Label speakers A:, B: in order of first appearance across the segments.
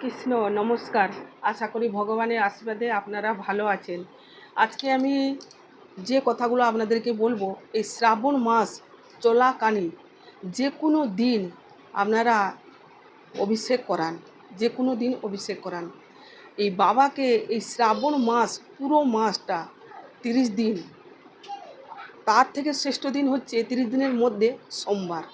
A: কৃষ্ণ নমস্কার। আশা করি ভগবানের আশীর্বাদে আপনারা ভালো আছেন। আজকে আমি যে কথাগুলো আপনাদেরকে বলবো, এই শ্রাবণ মাস চলাকালীন যে কোনো দিন আপনারা অভিষেক করান, যে কোনো দিন অভিষেক করান। এই বাবাকে এই শ্রাবণ মাস পুরো মাসটা 30 দিন, তার থেকে শ্রেষ্ঠ দিন হচ্ছে 30 দিনের মধ্যে সোমবার।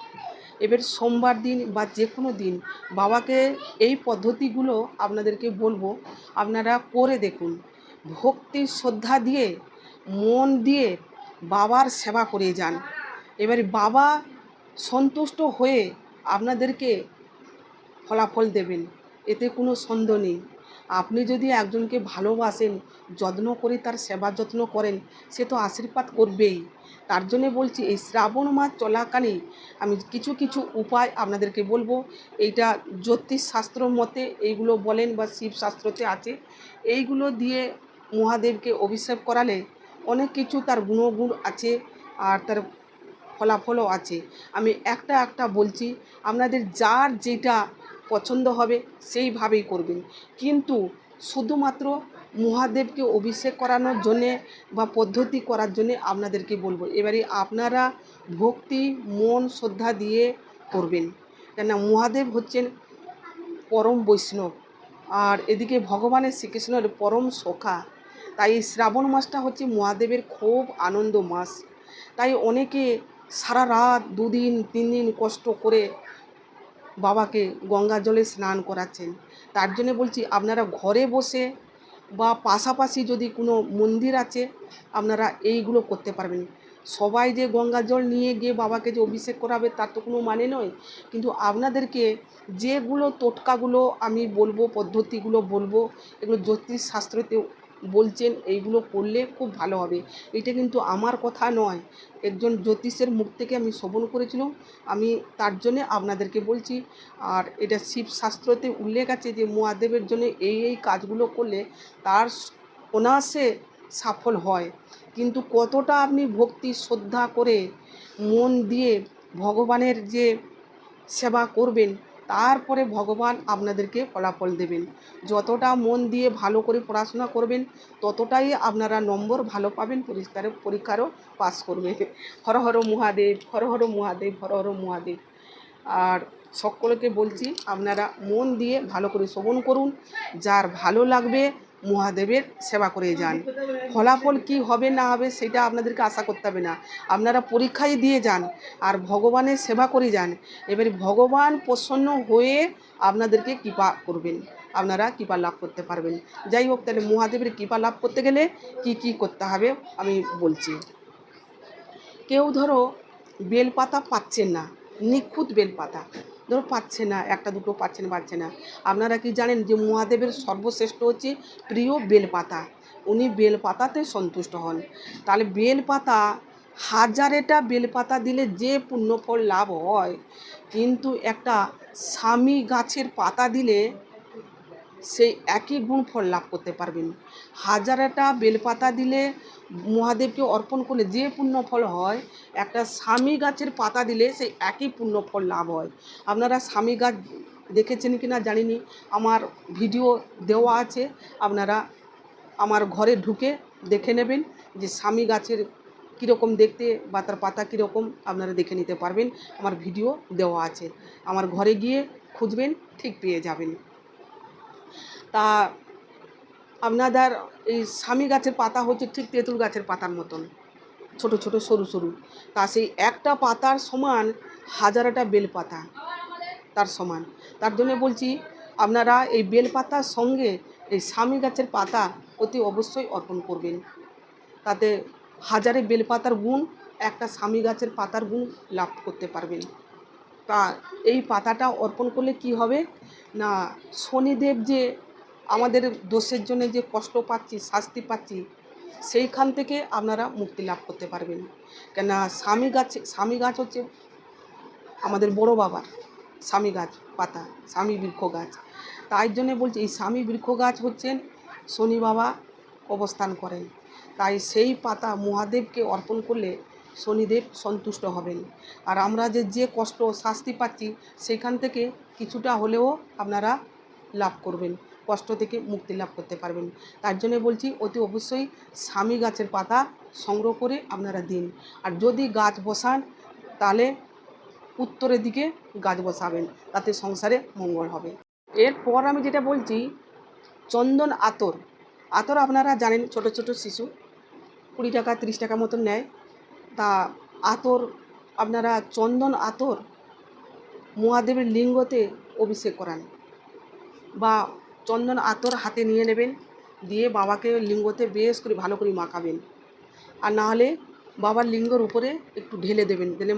A: এবার সোমবার দিন বা যে কোনো দিন বাবাকে এই পদ্ধতিগুলো আপনাদেরকে বলবো, আপনারা করে দেখুন। ভক্তি শ্রদ্ধা দিয়ে মন দিয়ে বাবার সেবা করে যান। এবারে বাবা সন্তুষ্ট হয়ে আপনাদেরকে ফলাফল দেবেন, এতে কোনো সন্দেহ নেই। আপনি যদি একজনকে ভালোবাসেন, যত্ন করে তার সেবা যত্ন করেন, সে তো আশীর্বাদ করবেই। তার জন্যে বলছি, এই শ্রাবণ মাস চলাকালীন আমি কিছু কিছু উপায় আপনাদেরকে বলবো। এইটা জ্যোতিষশাস্ত্র মতে এইগুলো বলেন বা শিবশাস্ত্রতে আছে। এইগুলো দিয়ে মহাদেবকে অভিষেক করালে অনেক কিছু তার গুণগুণ আছে, আর তার ফলাফলও আছে। আমি একটা একটা বলছি, আপনাদের যার যেটা পছন্দ হবে সেইভাবেই করবেন। কিন্তু শুধুমাত্র মহাদেবকে অভিষেক করানোর জন্যে বা পদ্ধতি করার জন্যে আপনাদেরকে বলবো। এবারে আপনারা ভক্তি মন শ্রদ্ধা দিয়ে করবেন, কেন মহাদেব হচ্ছেন পরম বৈষ্ণব, আর এদিকে ভগবানের শ্রীকৃষ্ণের পরম সখা। তাই এই শ্রাবণ মাসটা হচ্ছে মহাদেবের খুব আনন্দ মাস। তাই অনেকে সারা রাত 2 দিন 3 দিন কষ্ট করে বাবাকে গঙ্গা জলে স্নান করাচ্ছেন। তার জন্য বলছি, আপনারা ঘরে বসে বা পাশাপাশি যদি কোনো মন্দির আছে, আপনারা এইগুলো করতে পারবেন। সবাই যে গঙ্গা জল নিয়ে গিয়ে বাবাকে যে অভিষেক করাবে তার তো কোনো মানে নয়। কিন্তু আপনাদেরকে যেগুলো টোটকাগুলো আমি বলবো, পদ্ধতিগুলো বলবো, এগুলো জ্যোতিষশাস্ত্রতে বলছেন, এইগুলো করলে খুব ভালো হবে। এটা কিন্তু আমার কথা নয়, একজন জ্যোতিষের মুখ থেকে আমি শ্রবণ করেছিলাম। আমি তার জন্যে আপনাদেরকে বলছি। আর এটা শিবশাস্ত্রতে উল্লেখ আছে যে মহাদেবের জন্য এই কাজগুলো করলে তার অনায়াসে সফল হয়। কিন্তু কতটা আপনি ভক্তি শ্রদ্ধা করে মন দিয়ে ভগবানের যে সেবা করবেন, তারপরে ভগবান আপনাদেরকে ফলাফল দেবেন। যতটা মন দিয়ে ভালো করে পড়াশোনা করবেন, ততটাই আপনারা নম্বর ভালো পাবেন, পরীক্ষারও পাস করবে। হর হর মহাদেব, হর হর মহাদেব, হর হর মহাদেব। আর সকলকে বলছি, আপনারা মন দিয়ে ভালো করে শ্রবণ করুন। যার ভালো লাগবে মহাদেবের সেবা করে যান। ফলাফল কি হবে না হবে সেটা আপনাদেরকে আশা করতে হবে না। আপনারা পরীক্ষায় দিয়ে যান আর ভগবানের সেবা করে যান। এবারে ভগবান প্রসন্ন হয়ে আপনাদেরকে কৃপা করবেন, আপনারা কৃপা লাভ করতে পারবেন। যাই হোক, তাহলে মহাদেবের কৃপা লাভ করতে গেলে কি কি করতে হবে আমি বলছি। কেউ ধরো বেলপাতা পাচ্ছেন না, নিখুঁত বেলপাতা ধরো পাচ্ছে না, একটা দুটো পাচ্ছে না। আপনারা কি জানেন যে মহাদেবের সর্বশ্রেষ্ঠ হচ্ছে প্রিয় বেলপাতা। উনি বেলপাতাতে সন্তুষ্ট হন। তাহলে বেলপাতা, হাজারেটা বেলপাতা দিলে যে পুণ্যফল লাভ হয়, কিন্তু একটা স্বামী গাছের পাতা দিলে সেই একই গুণ ফল লাভ করতে পারবেন। হাজারটা বেলপাতা দিলে মহাদেবকে অর্পণ করলে যে পুণ্য ফল হয়, একটা স্বামী গাছের পাতা দিলে সেই একই পুণ্য ফল লাভ হয়। আপনারা স্বামী গাছ দেখেছেন কি না জানিনি, আমার ভিডিও দেওয়া আছে, আপনারা আমার ঘরে ঢুকে দেখে নেবেন যে স্বামী গাছের কীরকম দেখতে বা তার পাতা কীরকম, আপনারা দেখে নিতে পারবেন। আমার ভিডিও দেওয়া আছে, আমার ঘরে গিয়ে খুঁজবেন, ঠিক পেয়ে যাবেন। তা আপনাদের এই স্বামী গাছের পাতা হচ্ছে ঠিক তেঁতুল গাছের পাতার মতন, ছোট ছোট সরু সরু। তা সেই একটা পাতার সমান হাজারটা বেলপাতা তার সমান। তার জন্য বলছি, আপনারা এই বেলপাতার সঙ্গে এই স্বামী গাছের পাতা অতি অবশ্যই অর্পণ করবেন। তাতে হাজারে বেলপাতার গুণ, একটা স্বামী গাছের পাতার গুণ লাভ করতে পারবেন। তা এই পাতাটা অর্পণ করলে কি হবে না, শনিদেব যে আমাদের দোষের জন্য যে কষ্ট পাচ্ছি, শাস্তি পাচ্ছি, সেইখান থেকে আপনারা মুক্তি লাভ করতে পারবেন। কেন স্বামী গাছ হচ্ছে আমাদের বড় বাবার স্বামী গাছ পাতা, স্বামী বৃক্ষ গাছ। তাই জন্যে বলছি, এই স্বামী বৃক্ষ গাছ হচ্ছেন শনি বাবা অবস্থান করেন। তাই সেই পাতা মহাদেবকে অর্পণ করলে শনিদেব সন্তুষ্ট হবেন। আর আমরা যে কষ্ট শাস্তি পাচ্ছি, সেইখান থেকে কিছুটা হলেও আপনারা লাভ করবেন, কষ্ট থেকে মুক্তি লাভ করতে পারবেন। তার জন্য বলছি অতি অবশ্যই স্বামী গাছের পাতা সংগ্রহ করে আপনারা দিন। আর যদি গাছ বসান তাহলে উত্তরের দিকে গাছ বসাবেন, তাতে সংসারে মঙ্গল হবে। এরপর আমি যেটা বলছি, চন্দন আতর। আতর আপনারা জানেন, ছোট ছোট শিশু 20 টাকা 30 টাকা মতন নেয়। তা আতর আপনারা চন্দন আতর মহাদেবের লিঙ্গতে অভিষেক করান, বা চন্দন আতর হাতে নিয়ে নেবেন, দিয়ে বাবাকে লিঙ্গতে বেশ করে ভালো করে মাখাবেন। আর না হলে বাবার লিঙ্গর উপরে একটু ঢেলে দেবেন, দিলে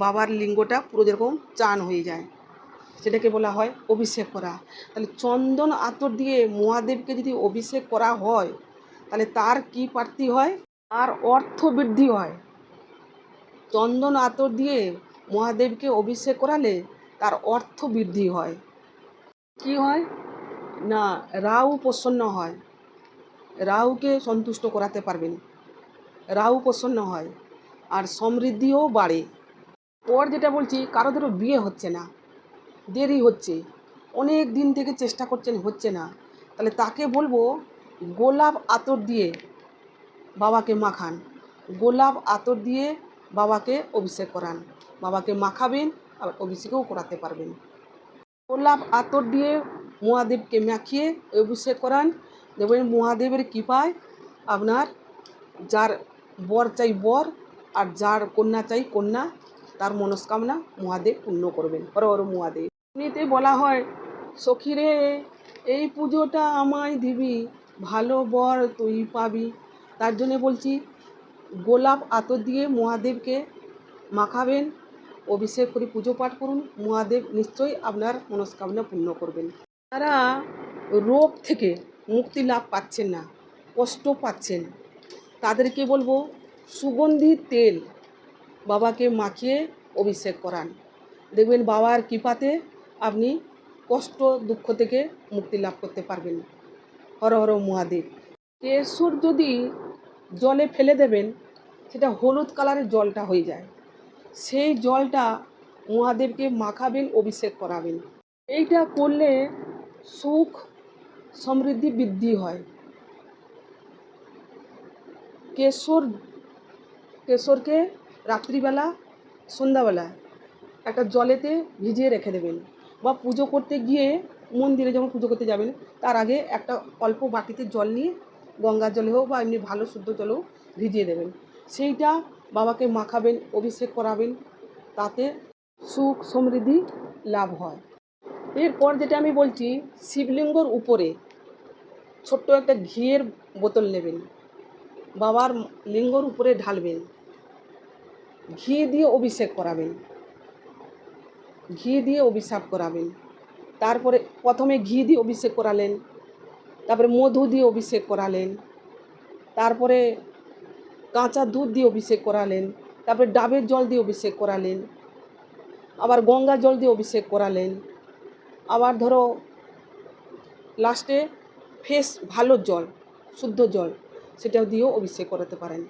A: বাবার লিঙ্গটা পুরো যেরকম চান হয়ে যায়, সেটাকে বলা হয় অভিষেক করা। তাহলে চন্দন আতর দিয়ে মহাদেবকে যদি অভিষেক করা হয় তাহলে তার কি প্রাপ্তি হয়? তার অর্থ বৃদ্ধি হয়। চন্দন আতর দিয়ে মহাদেবকে অভিষেক করালে তার অর্থ বৃদ্ধি হয়। কি হয় না, রাহু প্রসন্ন হয়, রাহুকে সন্তুষ্ট করাতে পারবেন, রাহু প্রসন্ন হয়, আর সমৃদ্ধিও বাড়ে। পর যেটা বলছি, কারোদেরও বিয়ে হচ্ছে না, দেরি হচ্ছে, অনেক দিন থেকে চেষ্টা করছেন, হচ্ছে না, তাহলে তাকে বলবো গোলাপ আতর দিয়ে বাবাকে মাখান, গোলাপ আতর দিয়ে বাবাকে অভিষেক করান, বাবাকে মাখাবেন, আর অভিষেকও করাতে পারবেন। গোলাপ আতর দিয়ে মহাদেবকে মাখিয়ে অভিষেক করান, দেখবেন মহাদেবের কৃপায় আপনার যার বর চাই বর, আর যার কন্যা চাই কন্যা, তার মনস্কামনা মহাদেব পূর্ণ করবেন। হর হর মহাদেব। এমনিতে বলা হয়, সখীরে এই পুজোটা আমায় দিবি, ভালো বর তুই পাবি। তার জন্য বলছি গোলাপ আতর দিয়ে মহাদেবকে মাখাবেন, অভিষেক করে পুজো পাঠ করুন, মহাদেব নিশ্চয়ই আপনার মনস্কামনা পূর্ণ করবেন। তারা রোগ থেকে মুক্তি লাভ পাচ্ছেন না, কষ্ট পাচ্ছেন, তাদেরকে বলবো সুগন্ধি তেল বাবাকে মাখিয়ে অভিষেক করান, দেখবেন বাবার কৃপাতে আপনি কষ্ট দুঃখ থেকে মুক্তি লাভ করতে পারবেন। হর হর মহাদেব। কেশর যদি জলে ফেলে দেবেন, সেটা হলুদ কালারের জলটা হয়ে যায়, সেই জলটা মহাদেবকে মাখাবেন, অভিষেক করাবেন। এইটা করলে সুখ সমৃদ্ধি বৃদ্ধি হয়। কেশরকে রাত্রিবেলা সন্ধ্যাবেলা একটা জলেতে ভিজিয়ে রেখে দেবেন, বা পুজো করতে গিয়ে মন্দিরে যখন পুজো করতে যাবেন তার আগে একটা অল্প বাটিতে জল নিয়ে, গঙ্গার জলে হোক বা এমনি ভালো শুদ্ধ জলেও ভিজিয়ে দেবেন, সেইটা বাবাকে মাখাবেন, অভিষেক করাবেন, তাতে সুখ সমৃদ্ধি লাভ হয়। এরপর যেটা আমি বলছি, শিবলিঙ্গর উপরে ছোট্ট একটা ঘিয়ের বোতল নেবেন, বাবার লিঙ্গর উপরে ঢালবেন, ঘি দিয়ে অভিষেক করাবেন, ঘি দিয়ে অভিষেক করাবেন। তারপরে প্রথমে ঘি দিয়ে অভিষেক করালেন, তারপরে মধু দিয়ে অভিষেক করালেন, তারপরে কাঁচা দুধ দিয়ে অভিষেক করালেন, তারপরে ডাবের জল দিয়ে অভিষেক করালেন, আবার গঙ্গা জল দিয়ে অভিষেক করালেন, আবার ধরো লাস্টে ফ্রেশ ভালো জল, শুদ্ধ জল, সেটাও দিয়েও অভিষেক করাতে পারেন।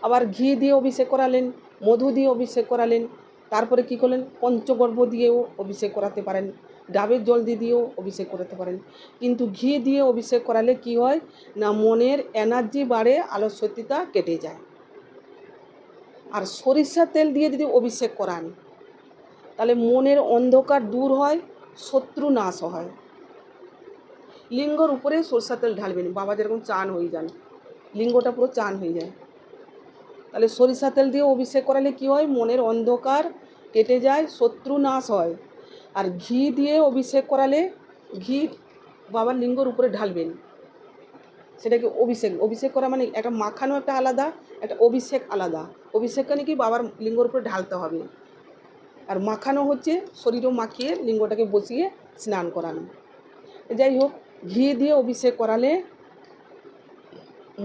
A: আবার ঘি দিয়ে অভিষেক করালেন, মধু দিয়ে অভিষেক করালেন, তারপরে কী করলেন, পঞ্চগর্ভ দিয়েও অভিষেক করাতে পারেন, ডাবের জল দিয়েও অভিষেক করাতে পারেন। কিন্তু ঘি দিয়ে অভিষেক করালে কি হয় না, মনের এনার্জি বাড়ে, আলস্যতা কেটে যায়। আর সরিষার তেল দিয়ে যদি অভিষেক করান তাহলে মনের অন্ধকার দূর হয়, শত্রু নাশ হয়। লিঙ্গর উপরে সরষার তেল ঢালবেন, বাবা যেরকম চান হয়ে যান, লিঙ্গটা পুরো চান হয়ে যায়। তাহলে সরিষা তেল দিয়ে অভিষেক করালে কি হয়, মনের অন্ধকার কেটে যায়, শত্রু নাশ হয়। আর ঘি দিয়ে অভিষেক করালে, ঘি বাবার লিঙ্গর উপরে ঢালবেন, সেটাকে অভিষেক করা মানে একটা মাখানো একটা আলাদা, একটা অভিষেক আলাদা। অভিষেক মানে কি বাবার লিঙ্গর উপরে ঢালতে হবে, আর মাখানো হচ্ছে শরীরও মাখিয়ে লিঙ্গটাকে বসিয়ে স্নান করানো। যাই হোক, ঘি দিয়ে অভিষেক করালে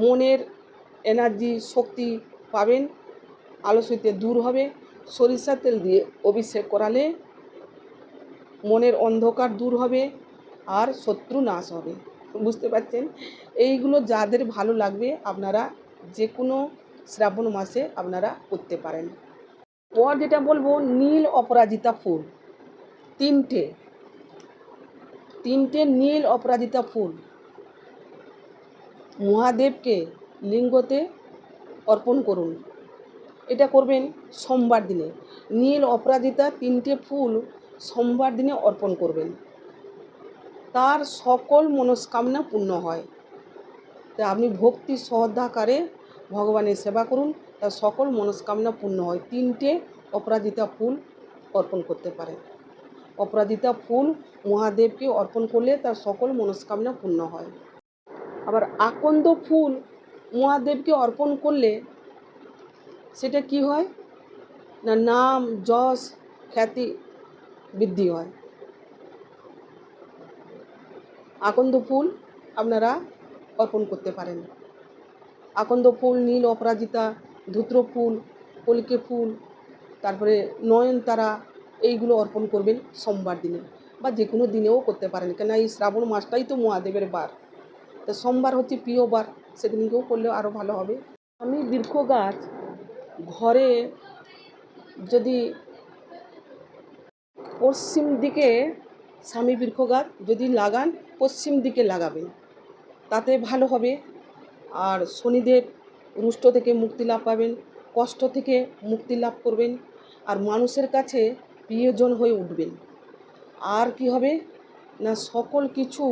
A: মনের এনার্জি শক্তি পাবেন, আলস্যতা দূর হবে। সরিষার তেল দিয়ে অভিষেক করালে মনের অন্ধকার দূর হবে, আর শত্রু নাশ হবে। বুঝতে পারছেন? এইগুলো যাদের ভালো লাগবে আপনারা যে কোনো শ্রাবণ মাসে আপনারা করতে পারেন। পর যেটা বলবো, নীল অপরাজিতা ফুল 3টে, 3টে নীল অপরাজিতা ফুল মহাদেবকে লিঙ্গতে অর্পণ করুন। এটা করবেন সোমবার দিনে। নীল অপরাজিতা 3টে ফুল সোমবার দিনে অর্পণ করবেন, তার সকল মনস্কামনা পূর্ণ হয়। তা আপনি ভক্তি শ্রদ্ধাকারে ভগবানের সেবা করুন, তার সকল মনস্কামনা পূর্ণ হয়। 3টে অপরাজিতা ফুল অর্পণ করতে পারেন। অপরাজিতা ফুল মহাদেবকে অর্পণ করলে তার সকল মনস্কামনা পূর্ণ হয়। আবার আকন্দ ফুল মহাদেবকে অর্পণ করলে সেটা কি হয় না, নাম যশ খ্যাতি বৃদ্ধি হয়। আকন্দ ফুল আপনারা অর্পণ করতে পারেন। আকন্দ ফুল, নীল অপরাজিতা, ধূত্র ফুল, কলিকে ফুল, তারপরে নয়নতারা, এইগুলো অর্পণ করবেন সোমবার দিনে বা যে কোনো দিনেও করতে পারেন, কেন এই শ্রাবণ মাসটাই তো মহাদেবের বার। তো সোমবার হচ্ছে প্রিয় বার, সেদিনকেও করলে আরও ভালো হবে। আমি বৃক্ষ গাছ ঘরে যদি পশ্চিম দিকে স্বামী বৃক্ষ গাছ যদি লাগান, পশ্চিম দিকে লাগাবেন, তাতে ভালো হবে। আর শনিদেব রুষ্ট থেকে মুক্তি লাভ পাবেন, কষ্ট থেকে মুক্তি লাভ করবেন, আর মানুষের কাছে প্রিয়জন হয়ে উঠবেন। আর কি হবে না, সকল কিছু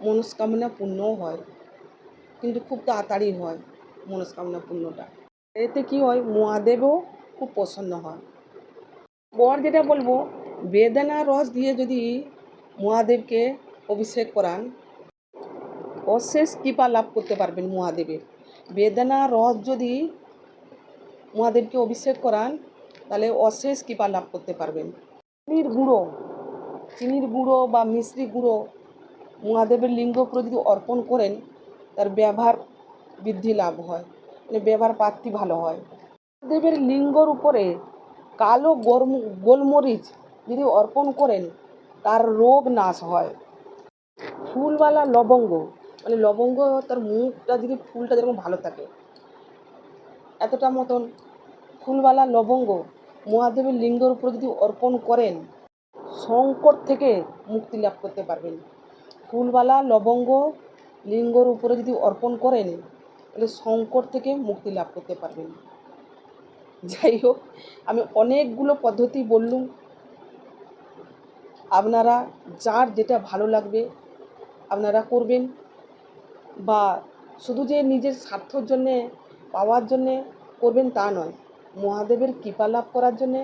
A: মনস্কামনা পূর্ণ হয়, কিন্তু খুব তাড়াতাড়ি হয় মনস্কামনা পূর্ণটা। এতে কি হয়, মহাদেবও খুব প্রসন্ন হয়। বর যেটা বলবো, বেদানা রস দিয়ে যদি মহাদেবকে অভিষেক করান, অশেষ কৃপা লাভ করতে পারবেন মহাদেবের। বেদানা রস যদি মহাদেবকে অভিষেক করান, তাহলে অশেষ কৃপা লাভ করতে পারবেন। চিনির গুঁড়ো বা মিশ্রি গুঁড়ো মহাদেবের লিঙ্গ উপরে যদি অর্পণ করেন, তার ব্যবহার বৃদ্ধি লাভ হয়, মানে ব্যবহার প্রাপ্তি ভালো হয়। মহাদেবের লিঙ্গর উপরে কালো গোলমরিচ যদি অর্পণ করেন, তার রোগ নাশ হয়। ফুলওয়ালা লবঙ্গ, মানে লবঙ্গ তার মুখটা যদি ফুলটা যেরকম ভালো থাকে, এতটা মতন ফুলওয়ালা লবঙ্গ মহাদেবের লিঙ্গর উপরে যদি অর্পণ করেন, সংকট থেকে মুক্তি লাভ করতে পারবেন। ফুলওয়ালা লবঙ্গ লিঙ্গর উপরে যদি অর্পণ করেন, তাহলে সংকট থেকে মুক্তি লাভ করতে পারবেন। যাই হোক, আমি অনেকগুলো পদ্ধতি বললুম, আপনারা যার যেটা ভালো লাগবে আপনারা করবেন। বা শুধু যে নিজের স্বার্থর জন্যে পাওয়ার জন্যে করবেন তা নয়, মহাদেবের কৃপা লাভ করার জন্যে,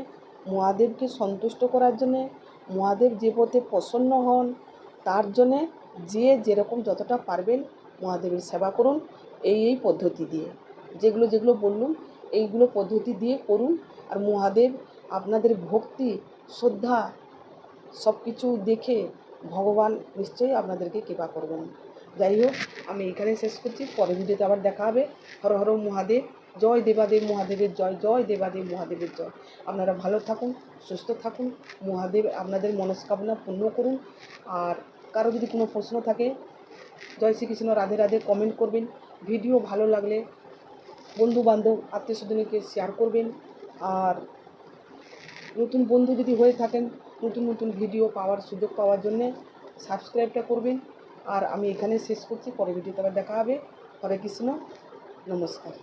A: মহাদেবকে সন্তুষ্ট করার জন্যে, মহাদেব যে পথে প্রসন্ন হন তার জন্যে যে যেরকম যতটা পারবেন মহাদেবের সেবা করুন। এই পদ্ধতি দিয়ে যেগুলো বললুম, এইগুলো পদ্ধতি দিয়ে করুন। আর মহাদেব আপনাদের ভক্তি শ্রদ্ধা সব কিছু দেখে ভগবান নিশ্চয়ই আপনাদেরকে কৃপা করবেন। যাই হোক, আমি এখানে শেষ করছি, পরের ভিডিওতে আবার দেখা হবে। হর হর মহাদেব, জয় দেবাদেব মহাদেবের জয়, জয় দেবাদেব মহাদেবের জয়। আপনারা ভালো থাকুন, সুস্থ থাকুন, মহাদেব আপনাদের মনস্কামনা পূর্ণ করুন। আর কারো যদি কোনো প্রশ্ন থাকে, জয় শ্রীকৃষ্ণ, রাধে রাধে কমেন্ট করবেন। ভিডিও ভালো লাগলে বন্ধু বান্ধব আত্মীয় স্বজনকে শেয়ার করবেন। আর নতুন বন্ধু যদি হয়ে থাকেন, নতুন ভিডিও পাওয়ার সুযোগ পাওয়ার জন্যে সাবস্ক্রাইবটা করবেন। আর আমি এখানে শেষ করছি, পরের ভিডিওতে আবার দেখা হবে। হরে কৃষ্ণ, নমস্কার।